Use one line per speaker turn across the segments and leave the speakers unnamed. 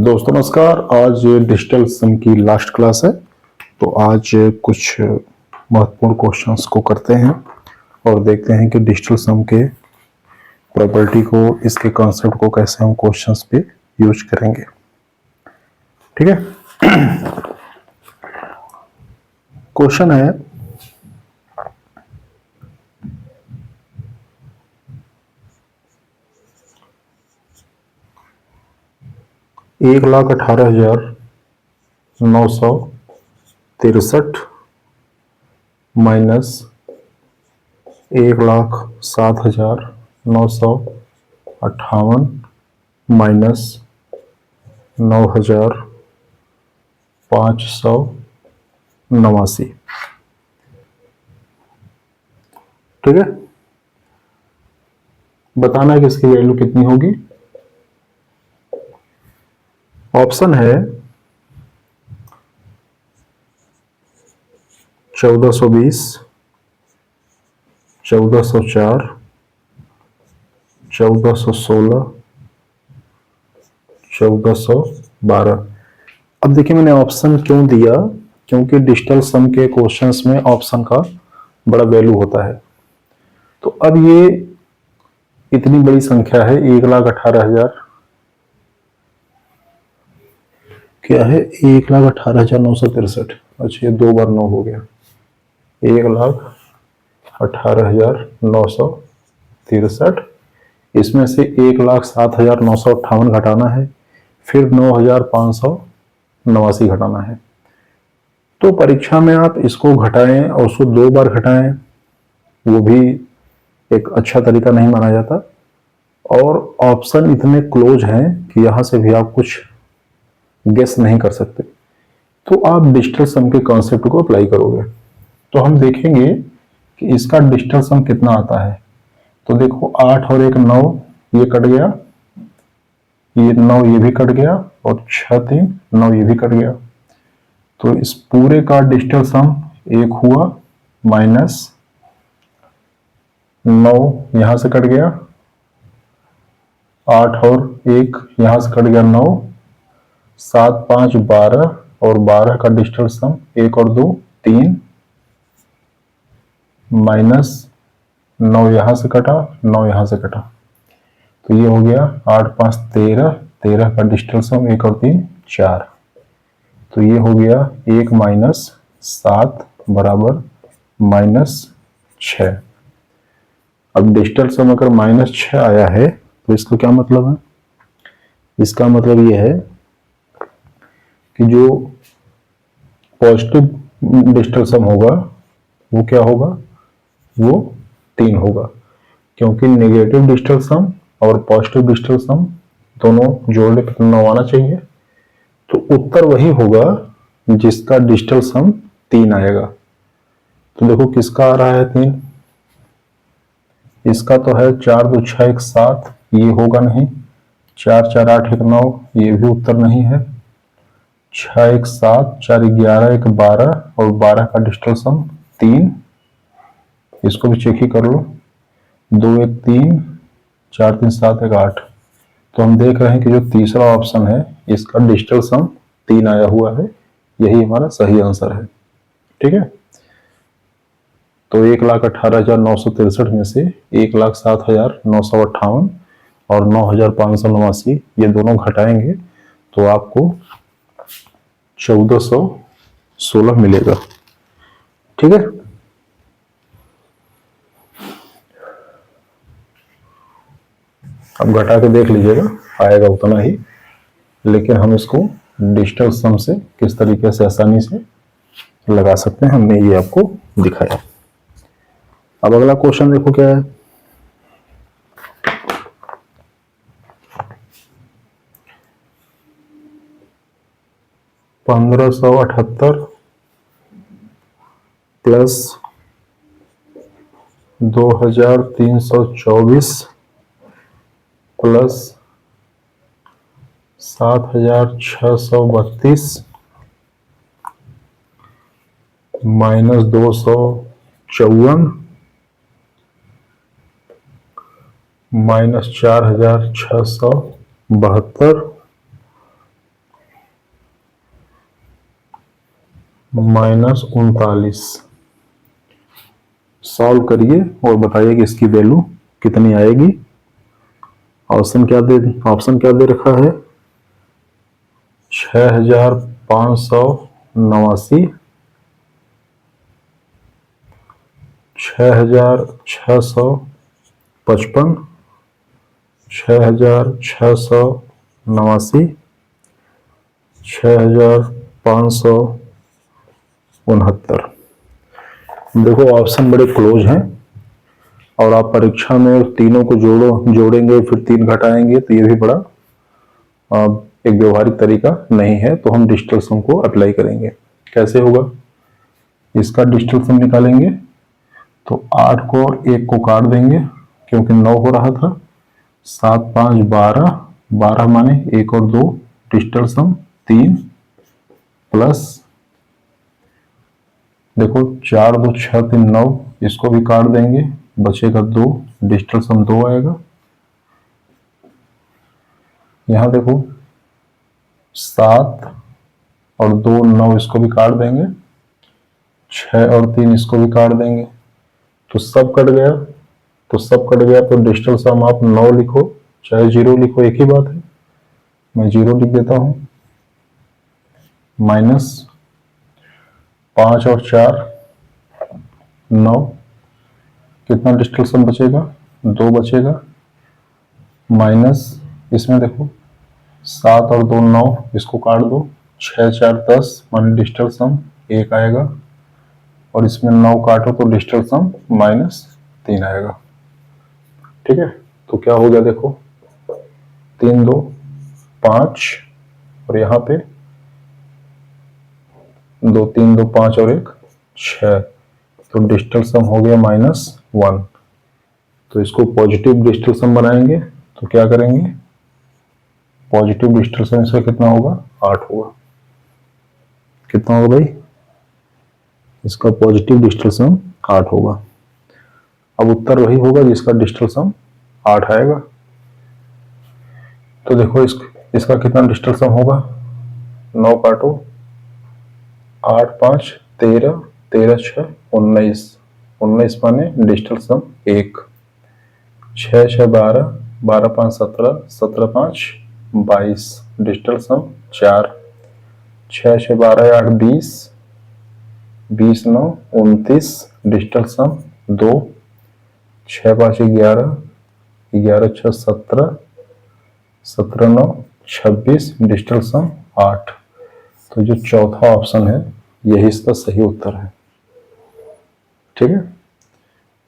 दोस्तों नमस्कार। आज डिजिटल सम की लास्ट क्लास है, तो आज कुछ महत्वपूर्ण क्वेश्चंस को करते हैं और देखते हैं कि डिजिटल सम के प्रॉपर्टी को, इसके कॉन्सेप्ट को कैसे हम क्वेश्चंस पे यूज करेंगे। ठीक है। क्वेश्चन है, एक लाख 18,963 माइनस 1,07,958 माइनस 9,589। ठीक है। बताना है कि इसकी वैल्यू कितनी होगी। ऑप्शन है 1420, 1404, 1416, 1412। अब देखिए मैंने ऑप्शन क्यों दिया, क्योंकि डिजिटल सम के क्वेश्चंस में ऑप्शन का बड़ा वैल्यू होता है। तो अब ये इतनी बड़ी संख्या है, 1,18,000 क्या है, 1,18,963। अच्छा ये 2 बार 9 हो गया, 1,18,963। इसमें से 1,07,958 घटाना है, फिर 9,589 घटाना है। तो परीक्षा में आप इसको घटाएं और उसको 2 बार घटाएं, वो भी एक अच्छा तरीका नहीं माना जाता। और ऑप्शन इतने क्लोज हैं कि यहां से भी आप कुछ गेस नहीं कर सकते। तो आप डिजिटल सम के कॉन्सेप्ट को अप्लाई करोगे तो हम देखेंगे कि इसका डिजिटल सम कितना आता है। तो देखो 8 और 1 9, ये कट गया, ये 9 ये भी कट गया, और 6 3 9 ये भी कट गया। तो इस पूरे का डिजिटल सम 1 हुआ, माइनस 9 यहां से कट गया, 8 और 1 यहां से कट गया 9, 7 5 12, और 12 का डिजिटल सम 1 और 2 3, माइनस 9 यहां से कटा, 9 यहां से कटा, तो ये हो गया 8 5 13, 13 का डिजिटल सम 1 और 3 4। तो ये हो गया 1 माइनस 7 बराबर माइनस 6। अब डिजिटल सम अगर माइनस 6 आया है तो इसका क्या मतलब है? इसका मतलब ये है कि जो पॉजिटिव डिजिटल सम होगा वो क्या होगा, वो 3 होगा, क्योंकि नेगेटिव डिजिटल सम और पॉजिटिव डिजिटल सम दोनों जोड़ने पर 9 आना चाहिए। तो उत्तर वही होगा जिसका डिजिटल सम 3 आएगा। तो देखो किसका आ रहा है 3, इसका तो है 4 2 6 1 7, ये होगा नहीं। 4 4 8 1 9, ये भी उत्तर नहीं है। 6 1 7, 4 11 1 12, और 12 का डिजिटल सम 3, इसको भी चेक ही कर लो। 2 1 3, 4 3 7 1 8। तो हम देख रहे हैं कि जो तीसरा ऑप्शन है इसका डिजिटल सम 3 आया हुआ है, यही हमारा सही आंसर है। ठीक है। तो 1,18,963 में से 1,07,958 और 9,589 ये दोनों घटाएंगे तो आपको 1,416 मिलेगा। ठीक है। अब घटा के देख लीजिएगा, आएगा उतना ही, लेकिन हम इसको डिजिटल सम से किस तरीके से आसानी से लगा सकते हैं हमने ये आपको दिखाया। अब अगला क्वेश्चन देखो क्या है। $1,578 plus 2,324 plus 7,632 minus 254 minus 4,672 -39। Solve करिए और बताइए कि इसकी वैल्यू कितनी आएगी। ऑप्शन क्या दे रखा है? 6589, 6655, 6689, 6569। देखो ऑप्शन बड़े क्लोज हैं और आप परीक्षा में तीनों को जोड़ेंगे फिर 3 घटाएंगे तो ये भी बड़ा एक व्यवहारिक तरीका नहीं है। तो हम डिजिटल सम को अप्लाई करेंगे। कैसे होगा? इसका डिजिटल सम निकालेंगे तो 8 को और 1 को काट देंगे क्योंकि 9 हो रहा था। 7 5 12, 12 माने 1 और 2, डिजिटल सम 3 प्लस देखो 4 2 6 3 9, इसको भी काट देंगे, बचेगा 2, डिजिटल सम 2 आएगा। यहां देखो 7 और 2 9, इसको भी काट देंगे, 6 और 3 इसको भी काट देंगे, तो सब कट गया। तो डिजिटल सम आप 9 लिखो चाहे 0 लिखो, एक ही बात है। मैं 0 लिख देता हूं। माइनस 5 और 4 9, कितना डिजिटल सम बचेगा? 2 बचेगा। माइनस इसमें देखो 7 और 2 9, इसको काट दो, 6 4 10 माने डिजिटल सम 1 आएगा और इसमें 9 काटो तो डिजिटल सम -3 आएगा। ठीक है, तो क्या हो गया देखो 3 2 5 और यहाँ पे 2 3 2 5 और 1 6, तो डिजिटल सम हो गया -1। तो इसको पॉजिटिव डिजिटल सम बनाएंगे तो क्या करेंगे? पॉजिटिव डिजिटल सम इसका कितना होगा? 8 होगा। कितना होगा भाई? इसका पॉजिटिव डिजिटल सम 8 होगा। अब उत्तर वही होगा जिसका डिजिटल सम 8 आएगा। तो देखो इसका कितना डिजिटल सम होगा? 9 काटो, 8 5 13, 13 6 19, 19 माने डिजिटल सम 1, 6 6 12, 12 5 17, 17 5 22, डिजिटल सम 4, 6 6 12 8 20, 20 9 29, डिजिटल सम 2, 6 5 11, 11 6 17, 17 9 26, डिजिटल सम 8। तो जो चौथा ऑप्शन है यही इसका सही उत्तर है। ठीक है,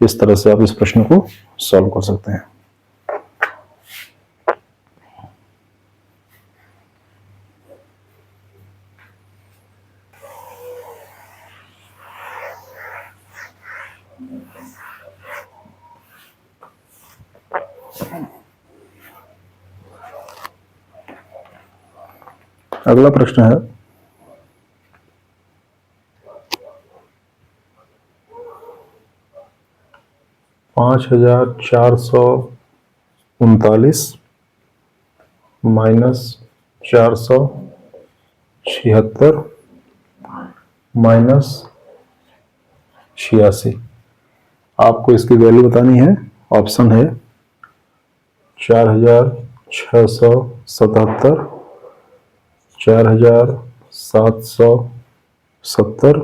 इस तरह से आप इस प्रश्न को सॉल्व कर सकते हैं। अगला प्रश्न है 5439 -476 -86। आपको इसकी वैल्यू बतानी है। ऑप्शन है 4677, 4770,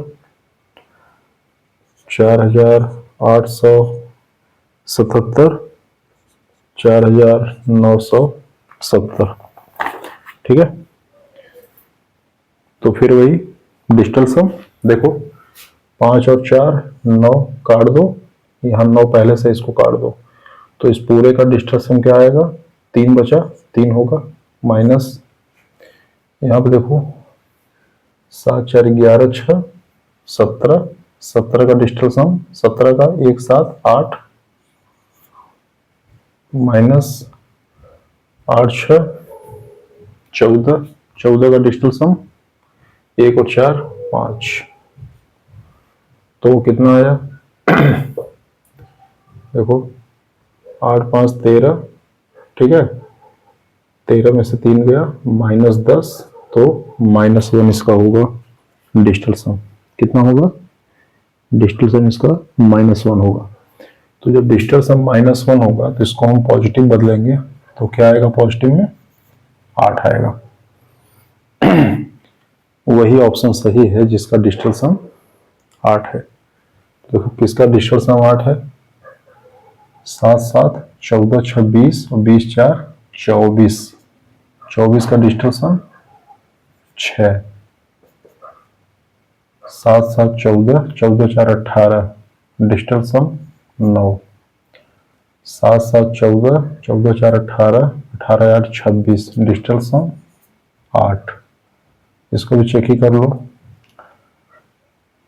4877, 4970। ठीक है, तो फिर वही डिजिटल सम देखो 5 और 4 9 काट दो, यहाँ 9 पहले से इसको काट दो, तो इस पूरे का डिजिटल सम क्या आएगा? 3 बचा, 3 होगा, माइनस यहाँ पे देखो 7 4 11 6 17, 17 का डिजिटल सम 17 का 1 7 8, माइनस 8 6 14, 14 का डिजिटल सम 1 और 4 5, तो कितना आया? देखो 8 5 13, ठीक है, 13 में से 3 गया, -10, तो -1 इसका होगा डिजिटल सम। कितना होगा, डिजिटल सम इसका -1 होगा। तो जब डिजिटल सम -1 होगा तो इसको हम पॉजिटिव बदलेंगे, तो क्या आएगा पॉजिटिव में, 8 आएगा। वही ऑप्शन सही है जिसका डिजिटल सम 8 है। देखो किसका डिजिटल सम 8 है, 7 7 14 26 और 20 4 24, 24 का डिजिटल सम 6, 7 7 14 14 4 18, डिजिटल सम 9, 7 7 14 14 4 18 18 8 26, डिजिटल सम 8। इसको भी चेक ही कर लो,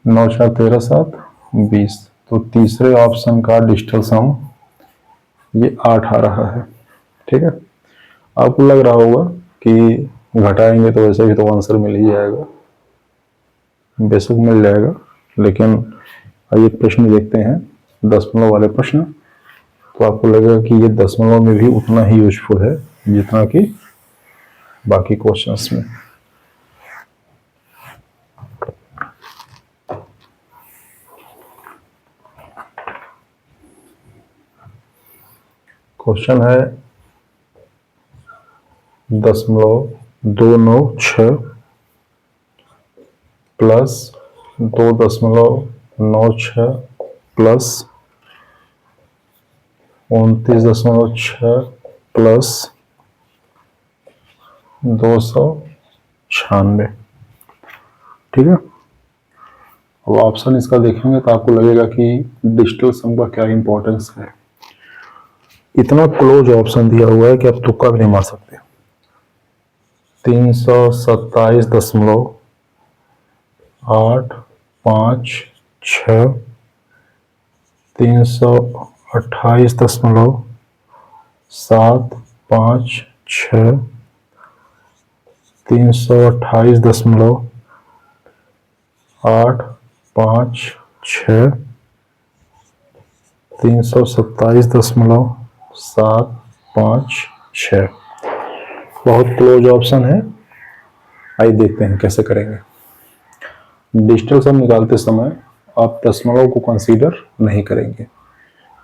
9 4 13 7 20। तो तीसरे ऑप्शन का डिजिटल सम ये 8 आ रहा है। ठीक है, आपको लग रहा होगा कि घटाएंगे तो वैसे भी तो आंसर मिल ही जाएगा, बेशक मिल जाएगा, लेकिन आइए प्रश्न देखते हैं दशमलव वाले प्रश्न। तो आपको लगेगा कि ये दशमलव में भी उतना ही यूजफुल है जितना कि बाकी क्वेश्चंस में। क्वेश्चन है 0.296 प्लस 2.96 प्लस 29.6 प्लस 296। ठीक है, अब ऑप्शन इसका देखेंगे तो आपको लगेगा कि डिजिटल सम का क्या इंपॉर्टेंस है। इतना क्लोज ऑप्शन दिया हुआ है कि आप तुक्का भी नहीं मार सकते। 327.856, 328.756, 328.856, 327.756, बहुत क्लोज ऑप्शन है। आइए देखते हैं कैसे करेंगे। डिजिटल सम निकालते समय आप दशमलव को कंसीडर नहीं करेंगे,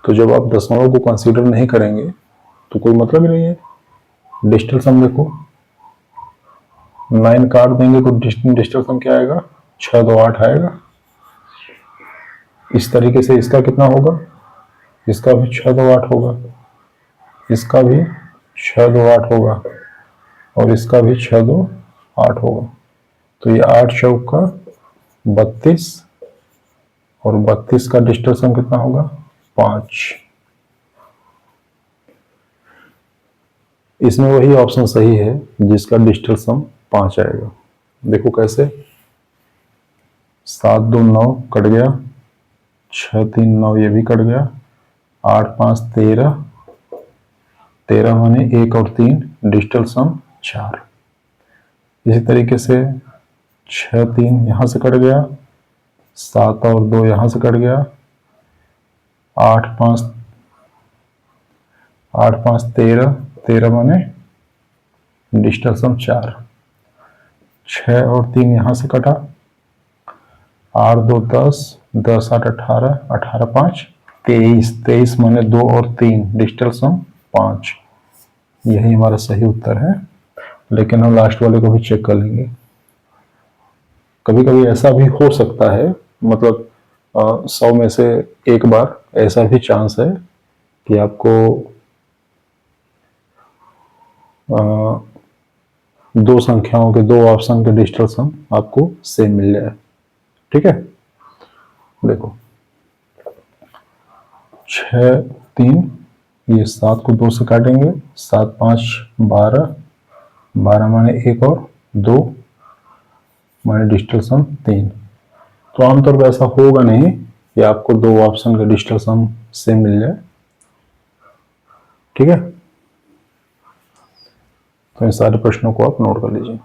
तो जब आप दशमलव को कंसीडर नहीं करेंगे तो कोई मतलब ही नहीं है। डिजिटल सम देखो, 9 काट देंगे तो डिजिटल सम क्या आएगा, 6 2 8 आएगा। इस तरीके से इसका कितना होगा, इसका भी 6 2 8 होगा, इसका भी 6 2 8 होगा, और इसका भी 6 2 8 होगा। तो ये 8 चौका 32, और 32 का डिजिटल सम कितना होगा, 5। इसमें वही ऑप्शन सही है जिसका डिजिटल सम 5 आएगा। देखो कैसे, 7 2 9 कट गया, 6 3 9 ये भी कट गया, 8 5 13, 13 माने 1 और 3, डिजिटल सम 4। इसी तरीके से 6 3 यहाँ से कट गया, 7 और 2 यहाँ से कट गया, 8 5 13, 13 माने डिजिटल सम 4, 6 और 3 यहाँ से कटा, 8 2 10, 10 8 18, 18 5 23, 23 माने 2 और 3, डिजिटल सम 5। यही हमारा सही उत्तर है, लेकिन हम लास्ट वाले को भी चेक कर लेंगे। कभी कभी ऐसा भी हो सकता है, मतलब 100 में से एक बार ऐसा भी चांस है कि आपको दो संख्याओं के, दो ऑप्शन के डिजिटल सम आपको सेम मिल जाए। ठीक है, देखो 6 3, ये 7 को 2 से काटेंगे, 7 5 12, 12 माने 1 और 2 माने डिजिटल सम 3। तो आमतौर पर ऐसा होगा नहीं कि आपको दो ऑप्शन का डिजिटल सम सेम मिल जाए। ठीक है, तो इन सारे प्रश्नों को आप नोट कर लीजिए।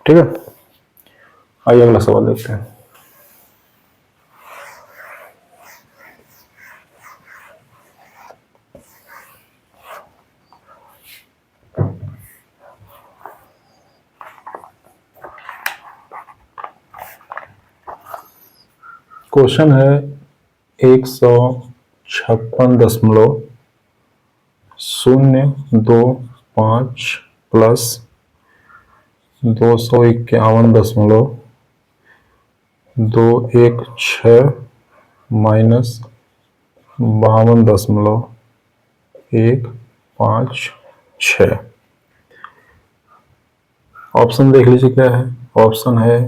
ठीक है, आइए अगला सवाल देखते हैं। क्वेश्चन है 156.025 प्लस 251.216 माइनस 52.156। ऑप्शन देख लीजिए क्या है। ऑप्शन है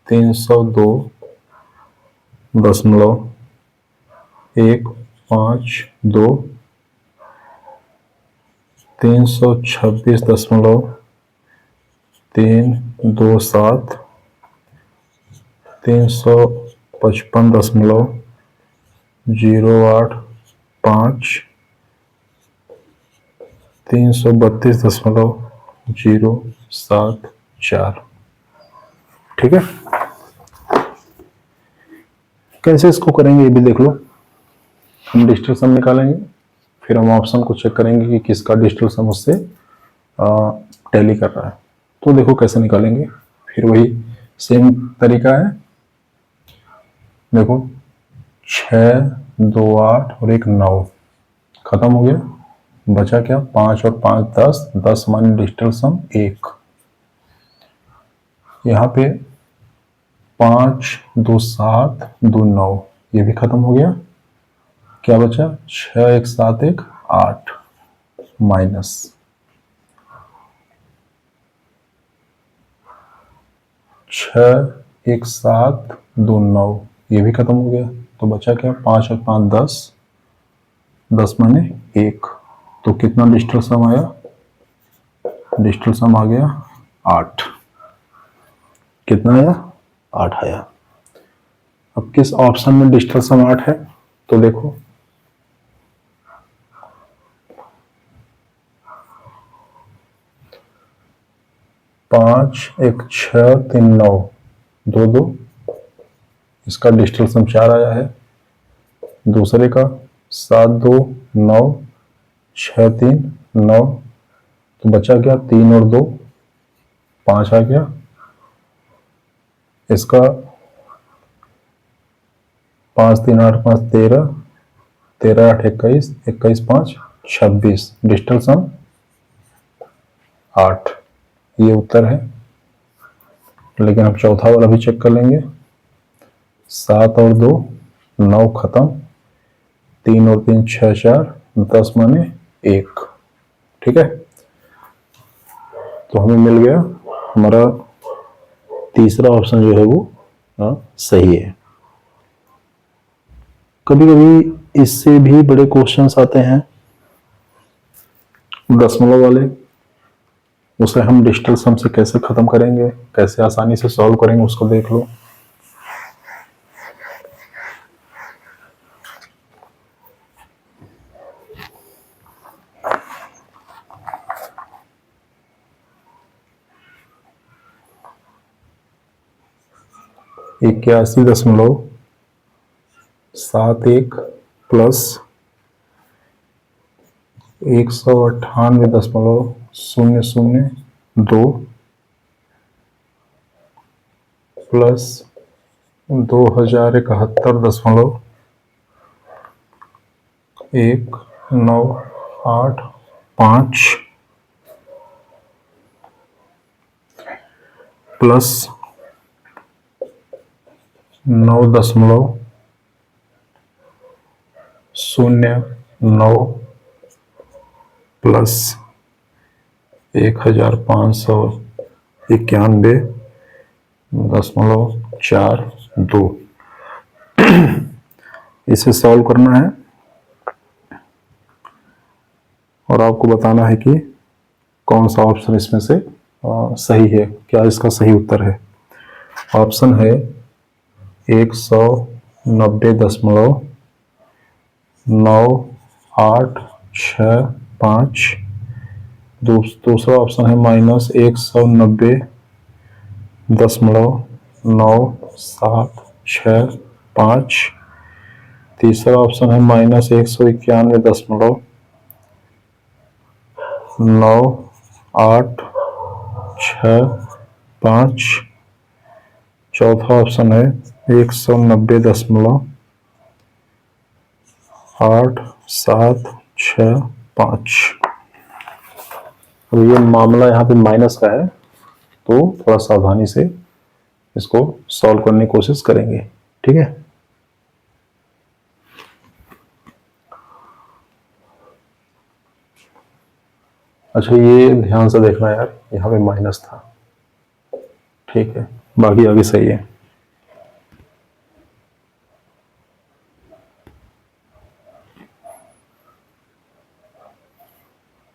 302.152, 326.327, 355.085, 332.074। ठीक है, कैसे इसको करेंगे ये भी देख लो। हम डिजिटल सम निकालेंगे, फिर हम ऑप्शन को चेक करेंगे कि किसका डिजिटल सम उससे टैली कर रहा है। तो देखो कैसे निकालेंगे, फिर वही सेम तरीका है। देखो 6, 2, 8 और 1, 9 खत्म हो गया, बचा क्या 5 और 5 10, 10 माने डिजिटल सम 1। यहाँ पे 5, 2, 7, 2, 9 ये भी खत्म हो गया। क्या बचा 6, 1, 7, 1, 8 माइनस 6, 1, 7, 2, 9 ये भी खत्म हो गया। तो बचा क्या 5 और 5 10, 10 माने 1। तो कितना डिजिटल सम आया, डिजिटल सम आ गया 8। कितना आया 8 आया। अब किस ऑप्शन में डिजिटल सम 8 है, तो देखो 5, 1, 6, 3, 9 2 2, इसका डिजिटल सम 4 आया है। दूसरे का 7, 2, 9, 6, 3, 9, तो बचा क्या 3 और 2 5 आ गया। इसका 5, 3, 8, 5 13, 13, 8, 21, 21, 5 26, डिजिटल सम 8। ये उत्तर है। लेकिन हम चौथा वाला भी चेक कर लेंगे। 7 और 2 9 खत्म, 3 और 3 6 4, 10 माने 1। ठीक है, तो हमें मिल गया हमारा तीसरा ऑप्शन जो है वो सही है। कभी कभी इससे भी बड़े क्वेश्चंस आते हैं दशमलव वाले, उसे हम डिजिटल सम से कैसे खत्म करेंगे, कैसे आसानी से सॉल्व करेंगे उसको देख लो। इक्यासी दशमलव 71 प्लस 198.002 प्लस 2071.1985 प्लस 9.09 प्लस 1591.42। इसे सॉल्व करना है और आपको बताना है कि कौन सा ऑप्शन इसमें से सही है, क्या इसका सही उत्तर है। ऑप्शन है 190.9865। दूसरा ऑप्शन है -190.9765। तीसरा ऑप्शन है -191.9865। चौथा ऑप्शन है 190.876 अब ये मामला यहाँ पे माइनस का है, तो थोड़ा सावधानी से इसको सॉल्व करने की कोशिश करेंगे। ठीक है, अच्छा ये ध्यान से देखना यार, यहाँ पे माइनस था। ठीक है, बाकी आगे सही है।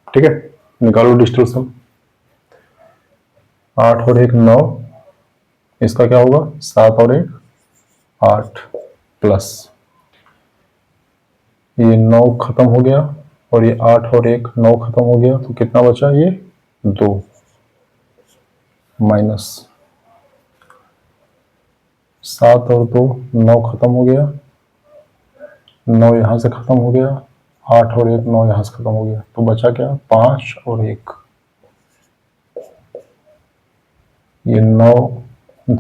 ठीक है, निकालो डिजिटल सम। 8 और 1 9, इसका क्या होगा 7 और 1 8 प्लस ये 9 खत्म हो गया और ये 8 और 1 9 खत्म हो गया, तो कितना बचा ये 2 माइनस 7 और 2 9 खत्म हो गया, 9 यहां से खत्म हो गया, 8 और 1 9 यहां से खत्म हो गया, तो बचा क्या 5 और 1। ये 9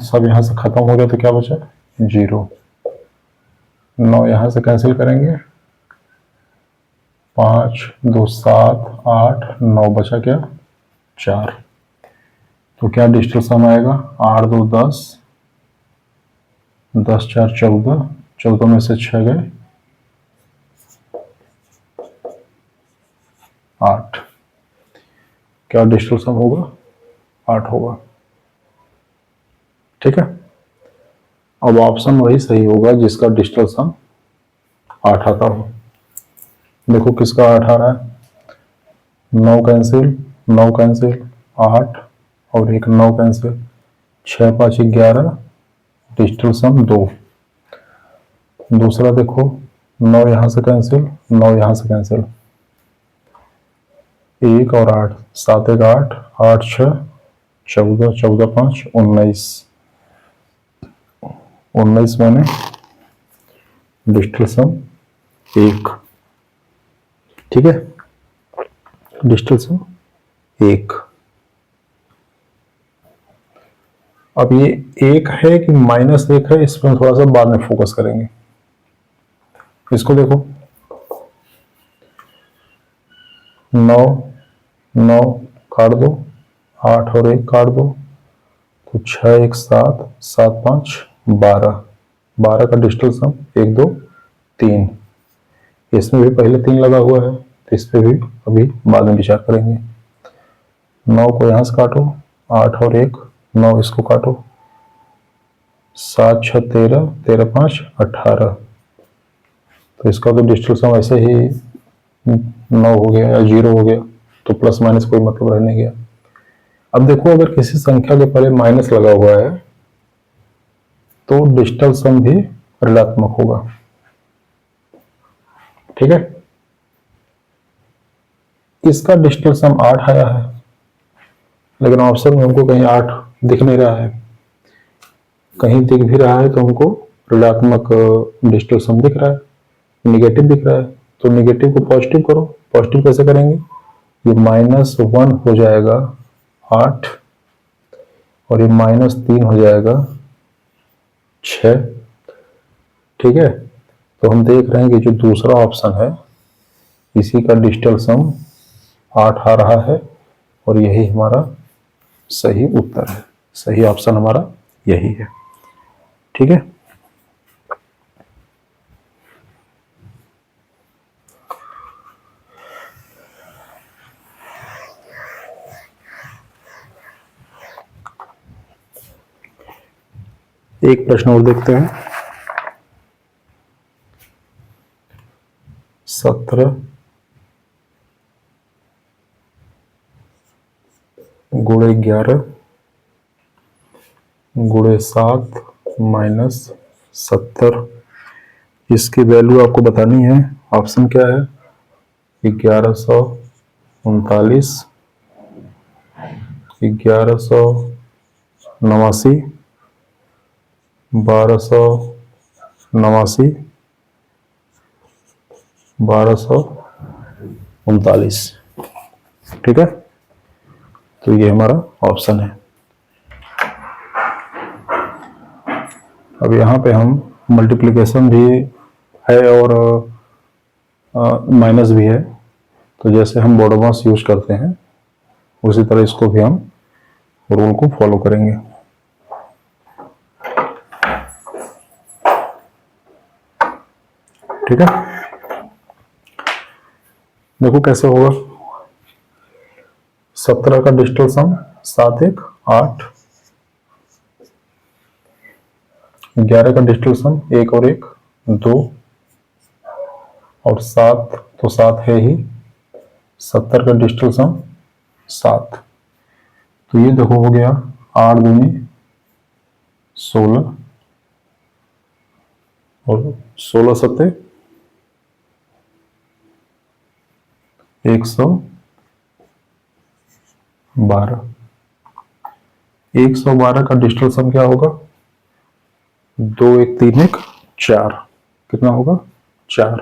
सब यहां से खत्म हो गया, तो क्या बचा 0। 9 यहां से कैंसिल करेंगे, 5 2 7 8 9 बचा क्या 4। तो क्या डिजिटल सम आएगा 8 2 10 10 4 14, 14 में से 6 गए 8। क्या डिजिटल सम होगा 8 होगा। ठीक है, अब ऑप्शन वही सही होगा जिसका डिजिटल सम 8 आता हो। देखो किसका 8 आ रहा है, 9 कैंसिल 9 कैंसिल 8 और 1 9 कैंसिल 6 5 11, डिजिटल सम 2। दूसरा देखो 9 यहां से कैंसिल 9 यहां से कैंसिल 1 और 8 7 1 8 8 6 14 14 5 19 19 माने डिजिटल सम 1। ठीक है, डिजिटल सम 1। अब ये 1 है कि -1 है, इस पर थोड़ा सा बाद में फोकस करेंगे। इसको देखो 9 9 काट दो, 8 और 1 काट दो, तो 6 1 7 7 5 12, 12 का डिजिटल सम 1 2 3। इसमें भी पहले 3 लगा हुआ है, तो इस पे भी अभी बाद में विचार करेंगे। 9 को यहां से काटो, 8 और 1 9 इसको काटो, 7 6 13 13 5 18, तो इसका तो डिजिटल सम ऐसे ही 9 हो गया या 0 हो गया, तो प्लस माइनस कोई मतलब रह नहीं गया। अब देखो अगर किसी संख्या के पहले माइनस लगा हुआ है तो डिजिटल सम भी ऋणात्मक होगा। ठीक है, इसका डिजिटल सम 8 आया है, लेकिन ऑप्शन में हमको कहीं 8 दिख नहीं रहा है, कहीं दिख भी रहा है तो हमको ऋणात्मक डिजिटल सम दिख रहा है, निगेटिव दिख रहा है। तो निगेटिव को पॉजिटिव करो, पॉजिटिव कैसे करेंगे, ये -1 हो जाएगा 8 और ये -3 हो जाएगा 6। ठीक है, तो हम देख रहे हैं कि जो दूसरा ऑप्शन है इसी का डिजिटल सम 8 आ रहा है और यही हमारा सही उत्तर है, सही ऑप्शन हमारा यही है। ठीक है, एक प्रश्न और देखते हैं। 17 गुणे 11 गुणे 7 -70, इसकी वैल्यू आपको बतानी है। ऑप्शन क्या है 1139 1189 1289 1239। ठीक है, तो ये हमारा ऑप्शन है। अब यहाँ पे हम मल्टीप्लिकेशन भी है और माइनस भी है, तो जैसे हम बॉडोमास यूज करते हैं उसी तरह इसको भी हम रूल को फॉलो करेंगे। ठीक है, देखो कैसे होगा। 17 का डिजिटल सम 7 1 8, 11 का डिजिटल सम 1 और 1 2, और 7 तो 7 है ही। 70 का डिजिटल सम 7, तो ये देखो हो गया 8 दूनी 16 और 16 सत्ते 112। 112 का डिजिटल सम क्या होगा? 2 1 3 1 4, कितना होगा? 4।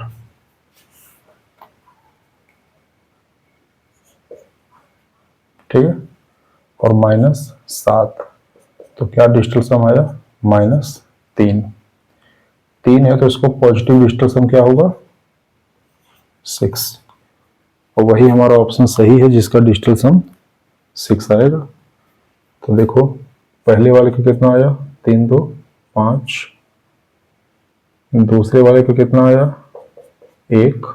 ठीक है, और -7, तो क्या डिजिटल सम आया? -3। 3 है तो इसको पॉजिटिव डिजिटल सम क्या होगा? 6, और वही हमारा ऑप्शन सही है जिसका डिजिटल सम 6 आएगा। तो देखो पहले वाले का कितना आया? 3 2 5, दूसरे वाले का कितना आया? 1,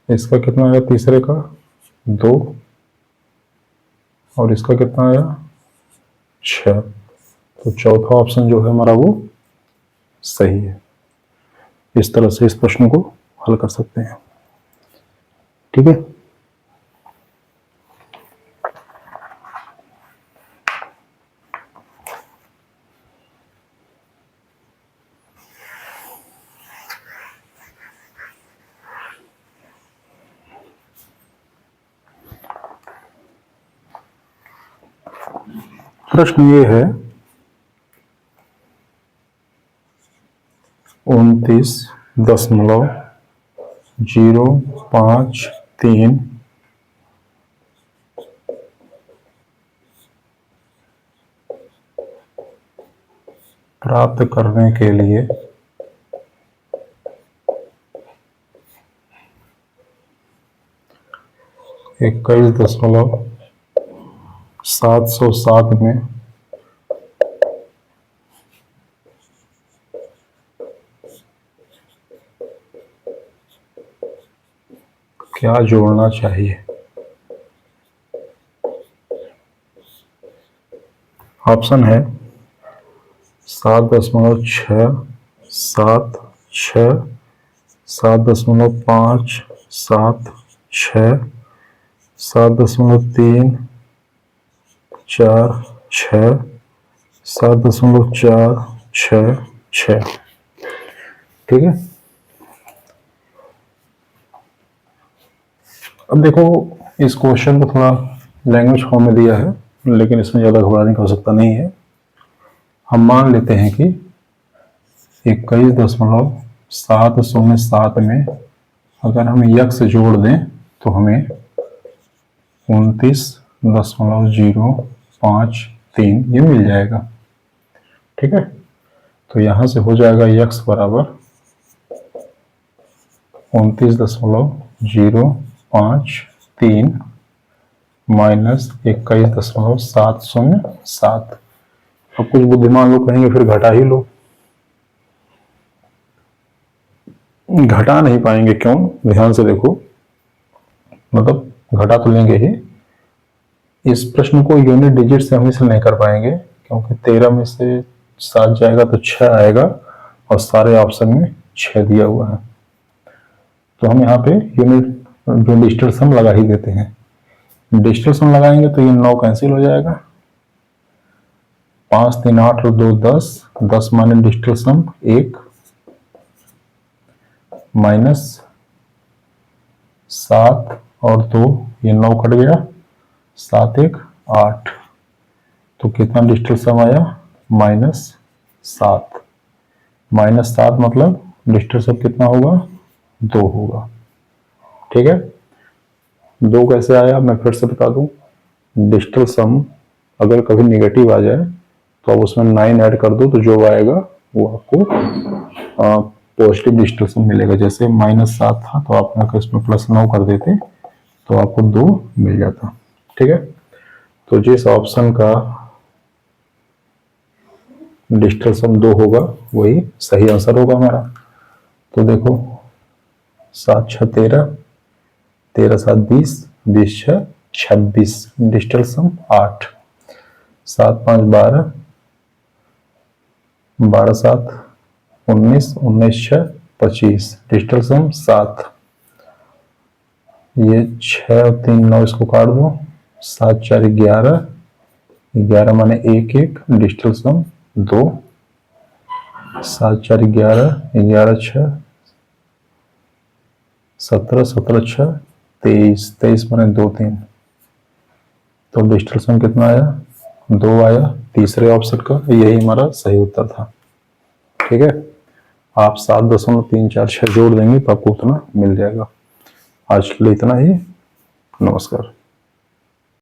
इसका कितना आया तीसरे का? 2, और इसका कितना आया? 6। तो चौथा ऑप्शन जो है हमारा वो सही है। इस तरह से इस प्रश्न को हल कर सकते हैं। ठीक है, प्रश्न ये है 29.053 प्राप्त करने के लिए 21.707 में क्या जोड़ना चाहिए? ऑप्शन है 7.676, 7.576, 7.346, 7.466। ठीक है, अब देखो इस क्वेश्चन को थोड़ा लैंग्वेज फॉर्म में दिया है, लेकिन इसमें ज़्यादा घबराने की आवश्यकता नहीं है। हम मान लेते हैं कि 21.707 में अगर हम यक्स जोड़ दें तो हमें 29.053 ये मिल जाएगा। ठीक है, तो यहां से हो जाएगा यक्स बराबर 29.053 माइनस 21.707। अब कुछ बुद्धिमान लोग कहेंगे फिर घटा ही लो। घटा नहीं पाएंगे, क्यों? ध्यान से देखो, मतलब घटा तो लेंगे ही। इस प्रश्न को यूनिट डिजिट से हम इसे नहीं कर पाएंगे, क्योंकि 13 में से 7 जाएगा तो 6 आएगा, और सारे ऑप्शन में 6 दिया हुआ है। तो हम यहाँ पे यूनिट जो डिजिटल सम लगा ही देते हैं। डिजिटल सम लगाएंगे तो ये 9 कैंसिल हो जाएगा, 5 3 8 और 2 10, 10 माइनस डिजिटल सम 1 माइनस 7 और 2, ये 9 कट गया, 7 1 8, तो कितना डिजिटल सम आया? -7। -7 मतलब डिजिटल सम कितना होगा? 2 होगा। ठीक है, 2 कैसे आया मैं फिर से बता दूं। डिजिटल सम अगर कभी नेगेटिव आ जाए तो आप उसमें 9 ऐड कर दो, तो जो आएगा वो आपको पॉजिटिव डिजिटल सम मिलेगा। जैसे -7 था तो आप अगर इसमें +9 कर देते तो आपको 2 मिल जाता। ठीक है, तो जिस ऑप्शन का डिजिटल सम 2 होगा वही सही आंसर होगा हमारा। तो देखो 7 6 13, 13 7 20, 20 6 26, डिजिटल सम 8, 7 5 12, 12 7 19, 19 6 25, डिजिटल सम 7। ये 6 और 3 9, इसको काट दो, 7 4 11, 11 माने 1 1, डिजिटल सम 2, 7 4 11, 11 6 17, 17 6 23, 23 माने 2 3, तो डिजिटल सम कितना आया? 2 आया तीसरे ऑप्शन का, यही हमारा सही उत्तर था। ठीक है, आप 7.346 जोड़ देंगे तो आपको उतना मिल जाएगा। आज के लिए इतना ही, नमस्कार।